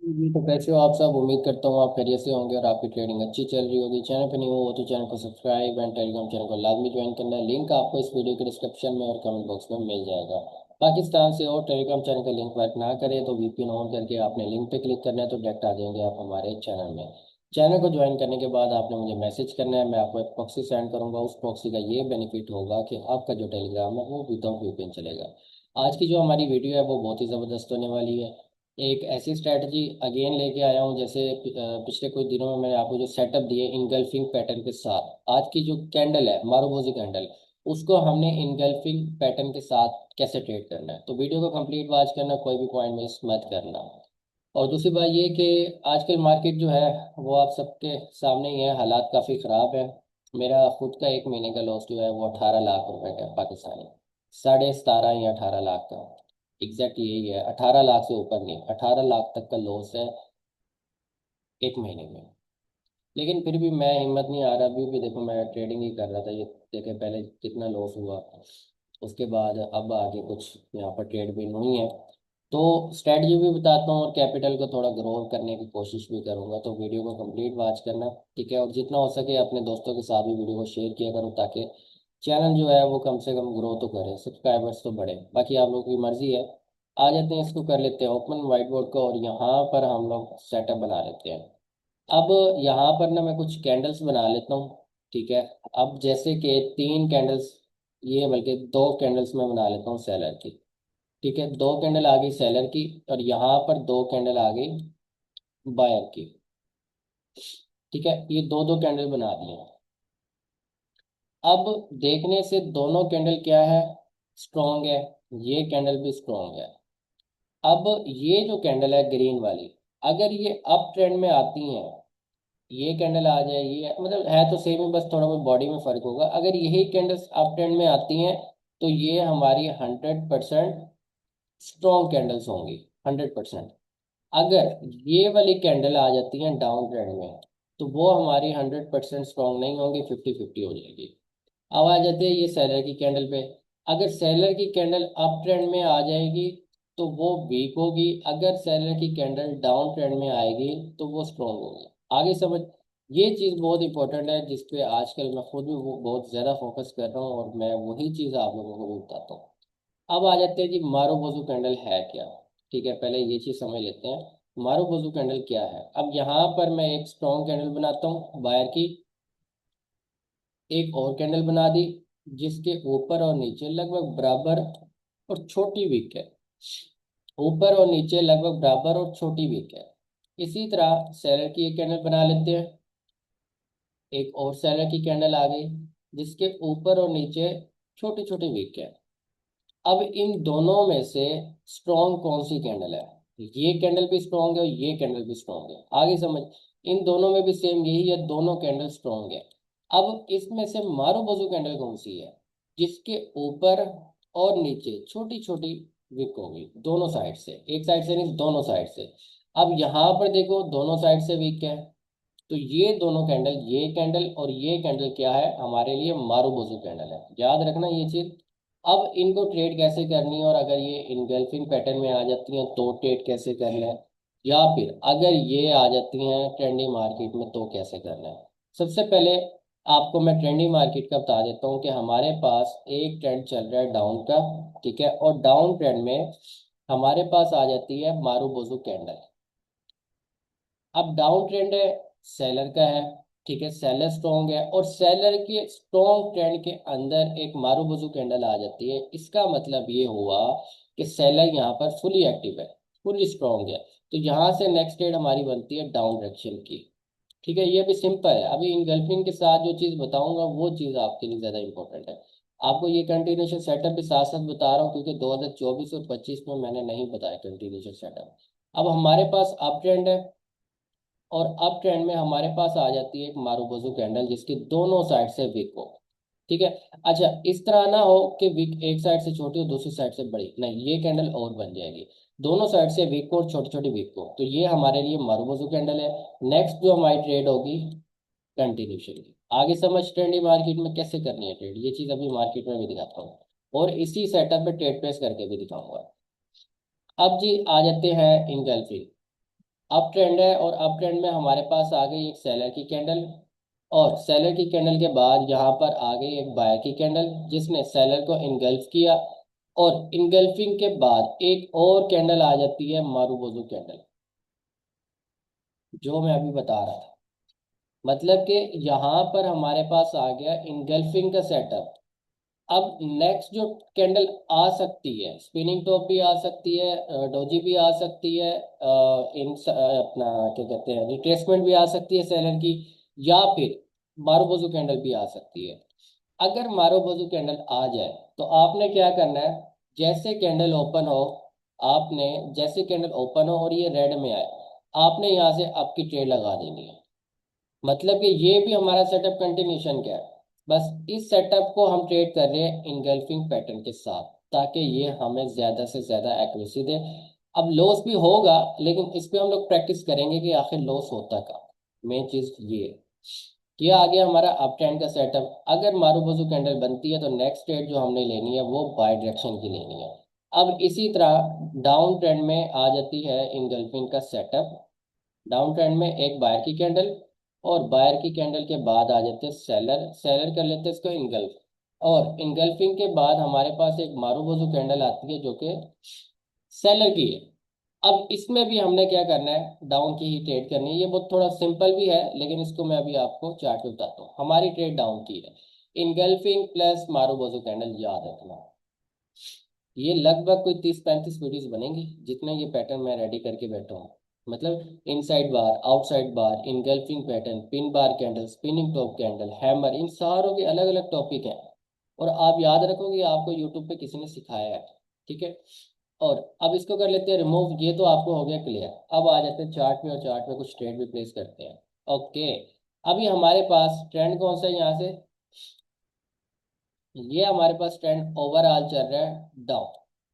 जी तो कैसे हो आप सब। उम्मीद करता हूँ आप खैरियत से होंगे और आपकी ट्रेडिंग अच्छी चल रही होगी। चैनल पे नहीं हो तो चैनल को सब्सक्राइब एंड टेलीग्राम चैनल को लाजमी ज्वाइन करना है। लिंक आपको इस वीडियो के डिस्क्रिप्शन में और कमेंट बॉक्स में मिल जाएगा। पाकिस्तान से और टेलीग्राम चैनल का लिंक वर्क ना करे तो वीपीएन ऑन करके आपने लिंक पे क्लिक करना है तो डायरेक्ट आ जाएंगे आप हमारे चैनल में। चैनल को ज्वाइन करने के बाद आपने मुझे मैसेज करना है, मैं आपको एक प्रॉक्सी सेंड करूंगा। उस प्रॉक्सी का ये बेनिफिट होगा कि आपका जो टेलीग्राम है वो विदाउट वीपीएन चलेगा। आज की जो हमारी वीडियो है वो बहुत ही ज़बरदस्त होने वाली है। एक ऐसी स्ट्रैटेजी अगेन लेके आया हूँ जैसे पिछले कुछ दिनों में मैंने आपको जो सेटअप दिए इनगल्फिंग पैटर्न के साथ। आज की जो कैंडल है मारुबोजी कैंडल, उसको हमने इनगल्फिंग पैटर्न के साथ कैसे ट्रेड करना है। तो वीडियो को कंप्लीट वॉच करना, कोई भी पॉइंट मिस मत करना। और दूसरी बात ये कि आजकल मार्केट जो है वो आप सबके सामने ही है, हालात काफ़ी ख़राब है। मेरा खुद का एक महीने का लॉस जो है वो 18 लाख रुपए का है पाकिस्तानी। 17.5 या 18 लाख का एग्जैक्ट यही है। 18 लाख से ऊपर नहीं, 18 लाख तक का लॉस है एक महीने में। लेकिन फिर भी मैं हिम्मत नहीं आ रहा। अभी भी देखो मैं ट्रेडिंग ही कर रहा था, ये देखे पहले कितना लॉस हुआ। उसके बाद अब आगे कुछ यहाँ पर ट्रेड भी नहीं है। तो स्ट्रेटजी भी बताता हूँ और कैपिटल को थोड़ा ग्रो करने की कोशिश भी करूंगा। तो वीडियो को कंप्लीट वॉच करना, ठीक है। और जितना हो सके अपने दोस्तों के साथ भी वीडियो को शेयर किया करो ताकि चैनल जो है वो कम से कम ग्रो तो करे, सब्सक्राइबर्स तो बढ़े। बाकी आप लोगों की मर्जी है। आ जाते हैं, इसको कर लेते हैं ओपन व्हाइट बोर्ड को और यहाँ पर हम लोग सेटअप बना लेते हैं। अब यहाँ पर ना मैं कुछ कैंडल्स बना लेता हूँ, ठीक है। अब जैसे कि 3 कैंडल्स, ये बल्कि 2 कैंडल्स मैं बना लेता हूँ सेलर की, ठीक है। 2 कैंडल आ गई सेलर की और यहाँ पर 2 कैंडल आ गई बायर की, ठीक है। ये दो दो कैंडल बना दिए। अब देखने से दोनों कैंडल क्या है, स्ट्रॉन्ग है। ये कैंडल भी स्ट्रॉन्ग है। अब ये जो कैंडल है ग्रीन वाली, अगर ये अप ट्रेंड में आती हैं, ये कैंडल आ जाए, ये मतलब है तो सेम ही, बस थोड़ा बहुत बॉडी में फर्क होगा। अगर यही कैंडल्स अप ट्रेंड में आती हैं तो ये हमारी 100% स्ट्रॉन्ग कैंडल्स होंगी, 100%। अगर ये वाली कैंडल आ जाती है डाउन ट्रेंड में तो वो हमारी 100% स्ट्रॉन्ग नहीं होंगी, 50-50 हो जाएगी। अब आ जाते हैं ये सेलर की कैंडल पे। अगर सेलर की कैंडल अप ट्रेंड में आ जाएगी तो वो वीक होगी, अगर सेलर की कैंडल डाउन ट्रेंड में आएगी तो वो स्ट्रॉन्ग होगी। आगे समझ। ये चीज़ बहुत इंपॉर्टेंट है जिस पे आजकल मैं खुद भी वो बहुत ज़्यादा फोकस कर रहा हूँ और मैं वही चीज़ आप लोगों को भी बताता हूँ। अब आ जाते हैं जी मारो बोजू कैंडल है क्या, ठीक है। पहले ये चीज़ समझ लेते हैं मारो बोजू कैंडल क्या है। अब यहाँ पर मैं एक स्ट्रॉन्ग कैंडल बनाता हूँ बायर की, एक और कैंडल बना दी जिसके ऊपर और नीचे लगभग बराबर और छोटी विक है। ऊपर और नीचे लगभग बराबर और छोटी विक है। इसी तरह सेलर की एक कैंडल बना लेते हैं। एक और सेलर की कैंडल आ गई जिसके ऊपर और नीचे छोटी छोटी विक है। अब इन दोनों में से स्ट्रॉन्ग कौन सी कैंडल है। ये कैंडल भी स्ट्रॉन्ग है और ये कैंडल भी स्ट्रॉन्ग है। आगे समझ। इन दोनों में भी सेम यही है, दोनों कैंडल स्ट्रॉन्ग है। अब इसमें से मारू बाजू कैंडल कौन सी है जिसके ऊपर और नीचे छोटी छोटी विक होगी दोनों साइड से, एक साइड से नहीं दोनों साइड से। अब यहाँ पर देखो दोनों साइड से विक है। तो ये दोनों कैंडल, ये कैंडल और ये कैंडल क्या है हमारे लिए मारूबोजू कैंडल है, याद रखना ये चीज। अब इनको ट्रेड कैसे करनी है और अगर ये इनगल्फिंग पैटर्न में आ जाती हैं तो ट्रेड कैसे करना है, या फिर अगर ये आ जाती हैं ट्रेंडिंग मार्केट में तो कैसे करना है। सबसे पहले आपको मैं ट्रेंडिंग मार्केट का बता देता हूँ कि हमारे पास एक ट्रेंड चल रहा है डाउन का, ठीक है। और डाउन ट्रेंड में हमारे पास आ जाती है मारूबोजू कैंडल। अब डाउन ट्रेंड है सेलर का है, ठीक है। सेलर स्ट्रॉन्ग है और सेलर के स्ट्रॉन्ग ट्रेंड के अंदर एक मारूबुजू कैंडल आ जाती है। इसका मतलब ये हुआ कि सेलर यहाँ पर फुली एक्टिव है, फुली स्ट्रॉन्ग है। तो यहाँ से नेक्स्ट ट्रेड हमारी बनती है डाउन डायरेक्शन की, ठीक है। ये भी सिंपल है। अभी इनगल्फिंग के साथ जो चीज़ बताऊंगा वो चीज़ आपके लिए ज़्यादा इंपॉर्टेंट है। आपको ये कंटिन्यूशन सेटअप भी साथ साथ बता रहा हूँ क्योंकि 2024 और 25 में मैंने नहीं बताया कंटिन्यूशन सेटअप। अब हमारे पास अप ट्रेंड है और अप ट्रेंड में हमारे पास आ जाती है एक मारूबोजू कैंडल जिसकी दोनों साइड से विक हो, ठीक है। अच्छा, इस तरह ना हो कि विक एक साइड से छोटी हो दूसरी साइड से बड़ी, नहीं, ये कैंडल और बन जाएगी। दोनों साइड से विक हो और छोटी छोटी विक हो, तो ये हमारे लिए मारूबोजू कैंडल है। नेक्स्ट जो हमारी ट्रेड होगी कंटिन्यूशन की। आगे समझ ट्रेंडिंग मार्केट में कैसे करनी है ट्रेड, ये चीज़ अभी मार्केट में भी दिखाता हूँ और इसी सेटअप पे ट्रेड प्लेस करके भी दिखाऊंगा। अब जी आ जाते हैं इनगल्फिंग। अप ट्रेंड है और अप ट्रेंड में हमारे पास आ गई एक सेलर की कैंडल, और सेलर की कैंडल के बाद यहाँ पर आ गई एक बायर की कैंडल जिसने सेलर को इनगल्फ किया, और इनगल्फिंग के बाद एक और कैंडल आ जाती है मारूबोजू कैंडल, जो मैं अभी बता रहा था। मतलब कि यहाँ पर हमारे पास आ गया इनगल्फिंग का सेटअप। अब नेक्स्ट जो कैंडल आ सकती है, स्पिनिंग टॉप भी आ सकती है, डोजी भी आ सकती है, अपना क्या कहते हैं रिट्रेसमेंट भी आ सकती है सेलर की, या फिर मारूबोजू कैंडल भी आ सकती है। अगर मारूबोजू कैंडल आ जाए तो आपने क्या करना है, जैसे कैंडल ओपन हो, आपने जैसे कैंडल ओपन हो और ये रेड में आए, आपने यहाँ से आपकी ट्रेड लगा देनी है। मतलब कि ये भी हमारा सेटअप कंटिन्यूशन क्या है, बस इस सेटअप को हम ट्रेड कर रहे हैं इनगल्फिंग पैटर्न के साथ, ताकि ये हमें ज़्यादा से ज़्यादा एक्यूरेसी दे। अब लॉस भी होगा, लेकिन इस पे हम लोग प्रैक्टिस करेंगे कि आखिर लॉस होता का। मेन चीज़ ये है। ये आ गया हमारा अप ट्रेंड का सेटअप। अगर मारूबोजू कैंडल बनती है तो नेक्स्ट ट्रेड जो हमने लेनी है वो बाय डायरेक्शन की लेनी है। अब इसी तरह डाउन ट्रेंड में आ जाती है इनगल्फिंग का सेटअप। डाउन ट्रेंड में एक बायर की कैंडल, और बायर की कैंडल के बाद आ जाते हैं सेलर, सेलर कर लेते हैं इसको इनगल्फ, और इनगल्फिंग के बाद हमारे पास एक मारूबोजू कैंडल आती है जो कि सेलर की है। अब इसमें भी हमने क्या करना है, डाउन की ही ट्रेड करनी है। ये बहुत थोड़ा सिंपल भी है, लेकिन इसको मैं अभी आपको चार्ट पे बताता हूँ। हमारी ट्रेड डाउन की है, इनगल्फिंग प्लस मारूबोजू कैंडल, याद रखना। ये लगभग कोई 30-35 वीडियोस बनेंगी, जितने ये पैटर्न मैं रेडी करके बैठा हूँ। मतलब inside bar, outside bar, engulfing pattern, pin bar candle, spinning top candle, hammer, इन सारों के अलग अलग टॉपिक हैं। और आप याद रखोगे आपको यूट्यूब पे किसी ने सिखाया है। ठीक है। और अब इसको कर लेते हैं रिमूव। ये तो आपको हो गया क्लियर। अब आ जाते हैं चार्ट पे, और चार्ट पे कुछ ट्रेड भी प्लेस करते हैं। ओके। अभी हमारे पास ट्रेंड कौन सा है यहाँ से, ये हमारे पास ट्रेंड ओवरऑल चल रहा है डाउन।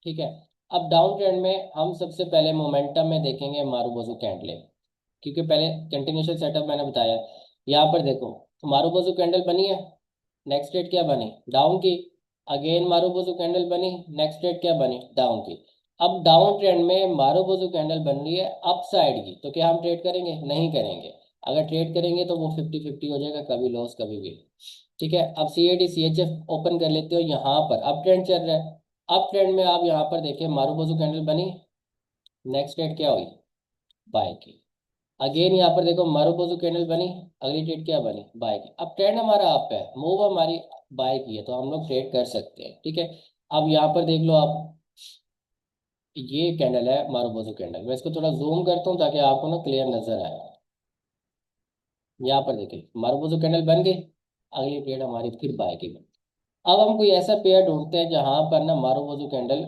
ठीक है। अब डाउन ट्रेंड में हम सबसे पहले मोमेंटम में देखेंगे मारूबोजू कैंडल, क्योंकि पहले कंटिन्यूशन सेटअप मैंने बताया। यहाँ पर देखो, मारूबोजू कैंडल बनी है, नेक्स्ट डेट क्या बनी, डाउन की। अगेन मारूबोजू कैंडल बनी, नेक्स्ट डेट क्या बनी, डाउन की। अब डाउन ट्रेंड में मारूबोजू कैंडल बन रही है अप साइड की, तो क्या हम ट्रेड करेंगे, नहीं करेंगे। अगर ट्रेड करेंगे तो वो 50-50 हो जाएगा, कभी लॉस कभी विन। ठीक है। अब CAD CHF ओपन कर लेते हो, यहाँ पर अप ट्रेंड चल रहा है। अप ट्रेंड में आप यहाँ पर देखिए मारूबोजू कैंडल बनी, नेक्स्ट डेट क्या हुई, बाय की। अगेन यहाँ पर देखो मारूबोजू कैंडल बनी, अगली ट्रेड क्या बनी, बाय की। अब ट्रेंड हमारा अप है, मूव हमारी बाय की है, तो हम लोग ट्रेड कर सकते हैं। ठीक है। अब यहाँ पर देख लो आप, ये कैंडल है मारूबोजू कैंडल। मैं इसको थोड़ा जूम करता हूँ ताकि आपको ना क्लियर नजर आए। यहाँ पर देखिए मारूबोजू कैंडल बन गई, अगली ट्रेड हमारी फिर बाय की बनी। अब हम कोई ऐसा पेयर ढूंढते हैं जहां पर ना मारूबोजू कैंडल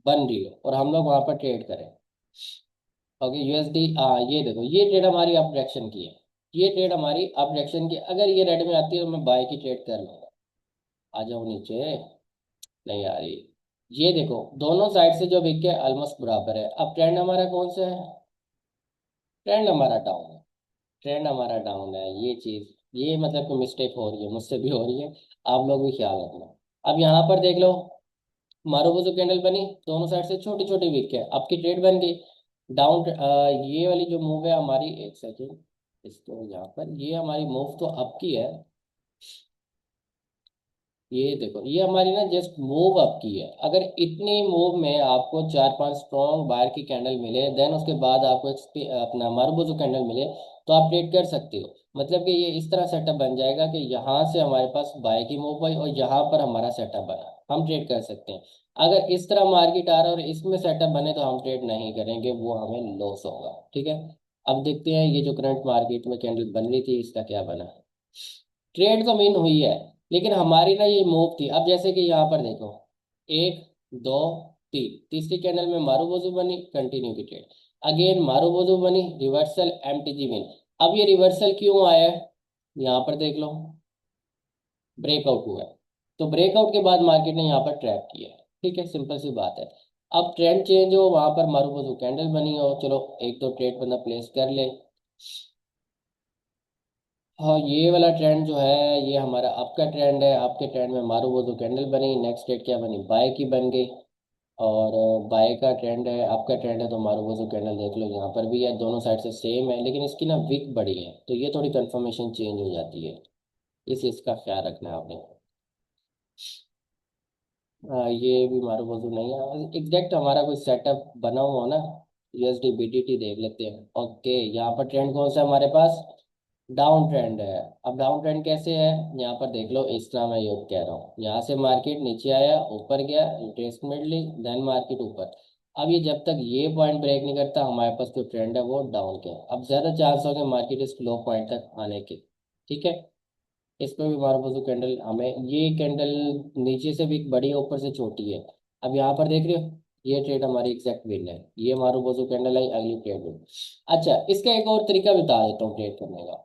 बन रही हो और हम लोग वहां पर ट्रेड करें। ओके, USD, हाँ ये देखो, ये ट्रेड हमारी अप डायरेक्शन की है। ये ट्रेड हमारी अप डायरेक्शन की, अगर ये रेड में आती है तो मैं बाय की ट्रेड कर लूंगा। आ जाओ नीचे, नहीं आ रही। ये देखो दोनों साइड से जो बिक है ऑलमोस्ट बराबर है। अब ट्रेंड हमारा कौन सा है, ट्रेंड हमारा डाउन है। ट्रेंड हमारा डाउन है, ये चीज, ये मतलब कि मिस्टेक हो रही है, मुझसे भी हो रही है, आप लोग भी ख्याल रखना। अब यहाँ पर देख लो, मारूबोजू कैंडल बनी, दोनों साइड से छोटी छोटी विक है, आपकी ट्रेड बन गई डाउन। ये वाली जो मूव है हमारी, एक सेकेंड, इसको यहाँ पर, ये हमारी मूव तो अप की है। ये देखो, ये हमारी ना जस्ट मूव अप की है। अगर इतनी मूव में आपको 4-5 स्ट्रॉन्ग बायर की कैंडल मिले, देन उसके बाद आपको एक अपना मारूबोजू कैंडल मिले, तो आप ट्रेड कर सकते हो। मतलब कि ये इस तरह सेटअप बन जाएगा कि यहाँ से हमारे पास बाय की मूव आई और यहाँ पर हमारा सेटअप बना, हम ट्रेड कर सकते हैं। अगर इस तरह मार्केट आ रहा है और इसमें सेटअप बने तो हम ट्रेड नहीं करेंगे, वो हमें लॉस होगा। ठीक है। अब देखते हैं ये जो करंट मार्केट में कैंडल बन रही थी इसका क्या बना। ट्रेड तो मीन हुई है, लेकिन हमारी ना ये मूव थी। अब जैसे कि यहाँ पर देखो, एक, दो, तीन, तीसरी कैंडल में मारूबोजू बनी, कंटिन्यू की ट्रेड। अगेन मारूबोजू बनी, रिवर्सल, MTG विन। अब ये रिवर्सल क्यों आया है, यहाँ पर देख लो, ब्रेकआउट हुआ है। तो ब्रेकआउट के बाद मार्केट ने यहाँ पर ट्रैप किया है। ठीक है, सिंपल सी बात है। अब ट्रेंड चेंज हो, वहां पर मारूबोजू कैंडल बनी हो, चलो एक दो ट्रेड बंदा प्लेस कर ले। हाँ, ये वाला ट्रेंड जो है ये हमारा आपका ट्रेंड है। आपके ट्रेंड में मारूबोजू कैंडल बनी, नेक्स्ट डेट क्या बनी, बाय की बन गई। और बाय का ट्रेंड है, आपका ट्रेंड है, तो मारुबोजू कैंडल देख लो, यहाँ पर भी है, दोनों साइड से सेम है, लेकिन इसकी ना विक बड़ी है, तो ये थोड़ी कंफर्मेशन चेंज हो जाती है। इस चीज़ का ख्याल रखना है आपने। ये भी मारुबोजू नहीं है एग्जैक्ट, हमारा कोई सेटअप बना हुआ हो ना। यूएसडी बीटीटी देख लेते हैं। ओके, यहाँ पर ट्रेंड कौन सा है हमारे पास? डाउन ट्रेंड है। अब डाउन ट्रेंड कैसे है? यहाँ पर देख लो, इस तरह मैं योग कह रहा हूँ, यहाँ से मार्केट नीचे आया, ऊपर गया, रिट्रेसमेंट ली, देन मार्केट ऊपर। अब ये जब तक ये पॉइंट ब्रेक नहीं करता, हमारे पास जो ट्रेंड है वो डाउन के है। अब ज्यादा चांस हो गए मार्केट इस लो पॉइंट तक आने के। ठीक है, इसमें भी मारुबोजू कैंडल हमें, ये कैंडल नीचे से भी बड़ी है, ऊपर से छोटी है। अब यहाँ पर देख रहे हो, ये ट्रेड हमारी एग्जैक्ट विन है, ये मारुबोजू कैंडल है, अगली ट्रेड विन। अच्छा, इसका एक और तरीका बता देता हूँ ट्रेड करने का।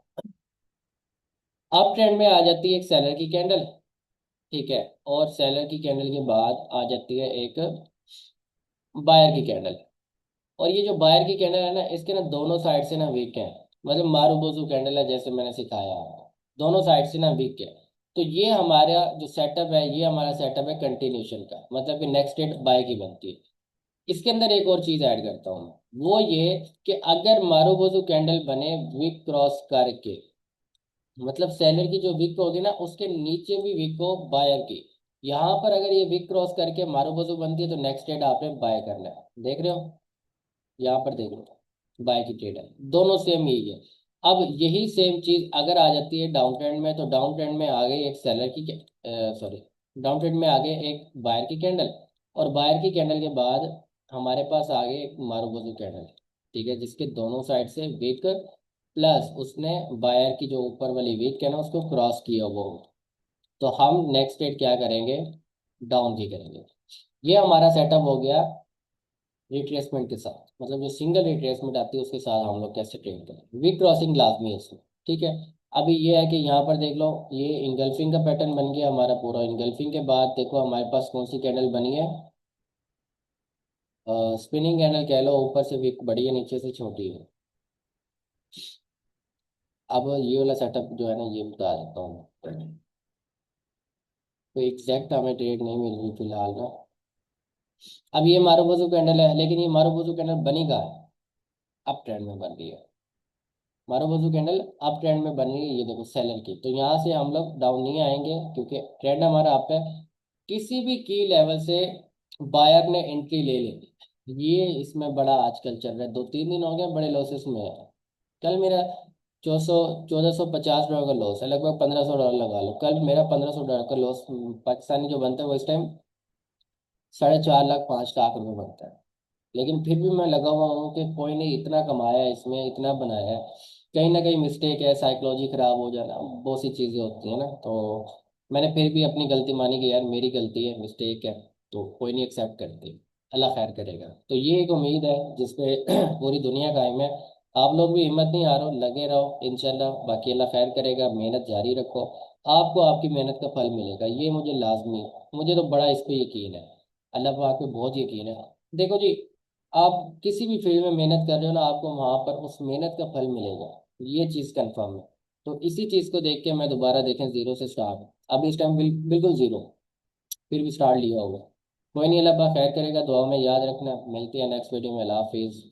अप ट्रेंड में आ जाती है एक सेलर की कैंडल, ठीक है, और सेलर की कैंडल के बाद आ जाती है एक बायर की कैंडल। और ये जो बायर की कैंडल है ना, इसके ना दोनों साइड से ना वीक है, मतलब मारुबोजू कैंडल है जैसे मैंने सिखाया आपको, दोनों साइड से ना वीक है। तो ये हमारा जो सेटअप है, ये हमारा सेटअप है कंटिन्यूशन का, मतलब कि नेक्स्ट डेट बाय की बनती है। इसके अंदर एक और चीज ऐड करता हूँ मैं, वो ये कि अगर मारुबोजू कैंडल बने वीक क्रॉस करके, मतलब सेलर की जो विक होगी ना, उसके नीचे भी विक हो बायर की, यहाँ पर अगर ये विक क्रॉस करके मारुबोजू बनती है, तो नेक्स्ट ट्रेड आपने बाय करना है। देख रहे हो, यहाँ पर देख लो, बाय की ट्रेड है, दोनों सेम यही है। अब यही सेम चीज अगर आ जाती है डाउन ट्रेंड में, तो डाउन ट्रेंड में आ गई एक सेलर की, सॉरी, डाउन ट्रेंड में आ गए एक बायर की कैंडल, और बायर की कैंडल के बाद हमारे पास आ गए एक मारुबोजू कैंडल, ठीक है, जिसके दोनों साइड से विक प्लस उसने बायर की जो ऊपर वाली वीक है ना, उसको क्रॉस किया वो। तो हम नेक्स्ट डेट क्या करेंगे? डाउन की करेंगे। ये हमारा सेटअप हो गया रिट्रेसमेंट के साथ, मतलब जो सिंगल रिट्रेसमेंट आती है उसके साथ हम लोग कैसे ट्रेड करें, वीक क्रॉसिंग लाजमी है इसमें। ठीक है, अभी ये है कि यहाँ पर देख लो, ये इंगल्फिंग का पैटर्न बन गया हमारा पूरा। इंगल्फिंग के बाद देखो हमारे पास कौन सी कैंडल बनी है, स्पिनिंग कैंडल कह लो, ऊपर से वीक बड़ी है, नीचे से छोटी है। अब ये वाला सेटअप जो है ना, ये बता देता हूँ मैं। तो एग्जैक्ट हमें ट्रेड नहीं मिल रही फिलहाल ना। अब ये मारुबोजू कैंडल है, लेकिन ये मारुबोजू कैंडल बनी कहाँ है? अप ट्रेंड में बन रही है। मारुबोजू कैंडल अप ट्रेंड में बन रही है, ये देखो सेलर की, तो यहाँ से हम लोग डाउन नहीं आएंगे, क्योंकि ट्रेंड हमारा अप है। किसी भी की लेवल से बायर ने एंट्री ले ली, ये इसमें बड़ा आजकल चल रहा है, 2-3 दिन हो गए बड़े लॉसेस में है। कल मेरा 1450 डॉलर का लॉस है, लगभग $1500 लगा लो, कल मेरा $1500 का लॉस। पाकिस्तानी जो बनता है वो इस टाइम 4.5 लाख 5 लाख रुपए बनता है। लेकिन फिर भी मैं लगा हुआ हूँ कि कोई नहीं, इतना कमाया है इसमें, इतना बनाया है, कहीं ना कहीं मिस्टेक है, साइकोलॉजी खराब हो जाना, बहुत सी चीज़ें होती हैं ना। तो मैंने फिर भी अपनी गलती मानी कि यार मेरी गलती है, मिस्टेक है, तो कोई नहीं, एक्सेप्ट करती, अल्लाह खैर करेगा। तो ये एक उम्मीद है जिसपे पूरी दुनिया कायम है। आप लोग भी हिम्मत नहीं हारो, लगे रहो इंशाल्लाह, बाकी अल्लाह खैर करेगा, मेहनत जारी रखो, आपको आपकी मेहनत का फल मिलेगा, ये मुझे लाजमी, मुझे तो बड़ा इस पे यकीन है, अल्लाह पाक पे बहुत यकीन है। देखो जी, आप किसी भी फील्ड में मेहनत कर रहे हो ना, आपको वहां पर उस मेहनत का फल मिलेगा, ये चीज कंफर्म है। तो इसी चीज को देख के मैं दोबारा देखें, जीरो से स्टार्ट, अब इस टाइम बिल्कुल जीरो, फिर भी स्टार्ट लिया होगा। कोई नहीं, अल्लाह पाक खैर करेगा, दुआ में याद रखना, मिलते हैं नेक्स्ट वीडियो में, अल्लाह हाफिज।